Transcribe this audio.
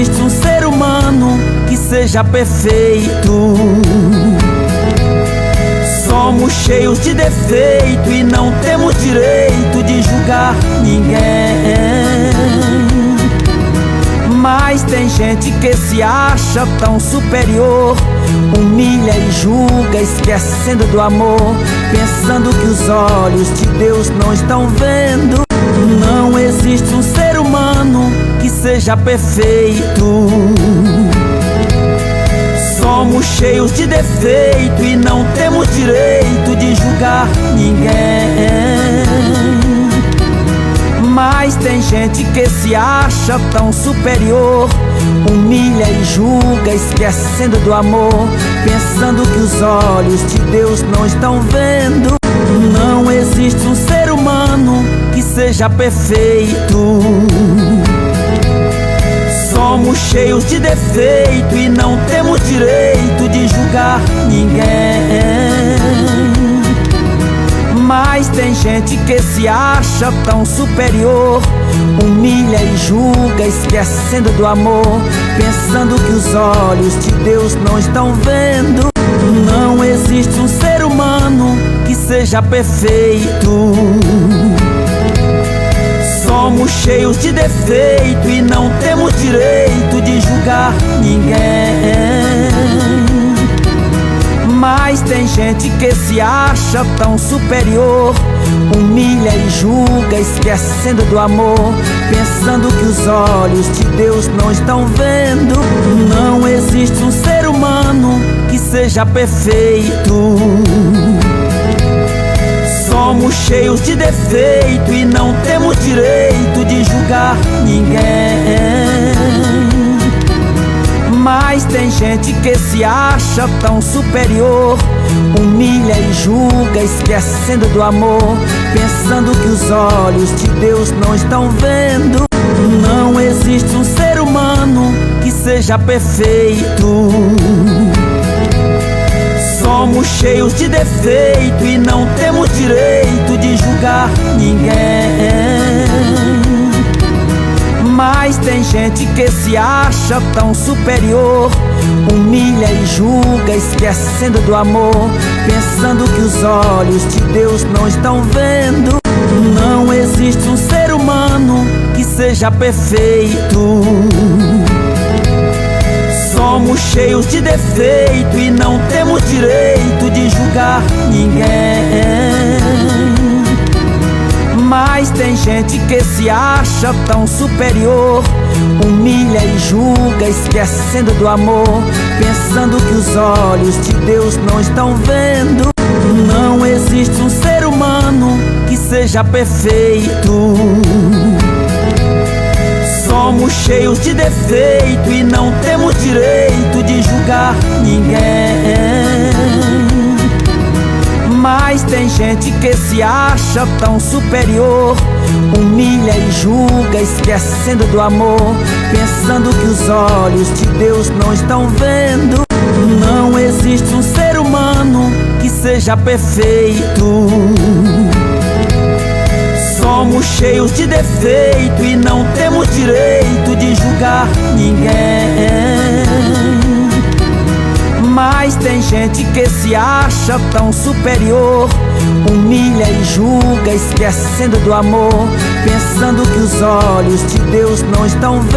existe um ser humano que seja perfeito. Somos cheios de defeito e não temos direito de julgar ninguém. Mas tem gente que se acha tão superior, humilha e julga, esquecendo do amor, pensando que os olhos de Deus não estão vendo. Não existe um ser humano que seja perfeito. Somos cheios de defeito e não temos direito de julgar ninguém. Mas tem gente que se acha tão superior, humilha e julga, esquecendo do amor, pensando que os olhos de Deus não estão vendo. Não existe um ser humano que seja perfeito. Somos cheios de defeito e não temos direito de julgar ninguém. Mas tem gente que se acha tão superior, humilha e julga, esquecendo do amor, pensando que os olhos de Deus não estão vendo. Não existe um ser humano que seja perfeito. Somos cheios de defeito e não temos direito de julgar ninguém. Mas tem gente que se acha tão superior, humilha e julga, esquecendo do amor, pensando que os olhos de Deus não estão vendo. Não existe um ser humano que seja perfeito. Somos cheios de defeito e não temos direito de julgar ninguém. Mas tem gente que se acha tão superior, humilha e julga, esquecendo do amor, pensando que os olhos de Deus não estão vendo. Não existe um ser humano que seja perfeito. Somos cheios de defeito e não temos direito de julgar ninguém. Mas tem gente que se acha tão superior, humilha e julga, esquecendo do amor, pensando que os olhos de Deus não estão vendo. Não existe um ser humano que seja perfeito. Somos cheios de defeito e não temos direito de julgar ninguém. Mas tem gente que se acha tão superior, humilha e julga, esquecendo do amor, pensando que os olhos de Deus não estão vendo. Não existe um ser humano que seja perfeito. Somos cheios de defeito e não temos direito de julgar ninguém. Mas tem gente que se acha tão superior, humilha e julga, esquecendo do amor, pensando que os olhos de Deus não estão vendo. Não existe um ser humano que seja perfeito. Somos cheios de defeito e não temos direito de julgar ninguém. Mas tem gente que se acha tão superior, humilha e julga, esquecendo do amor, pensando que os olhos de Deus não estão vendo.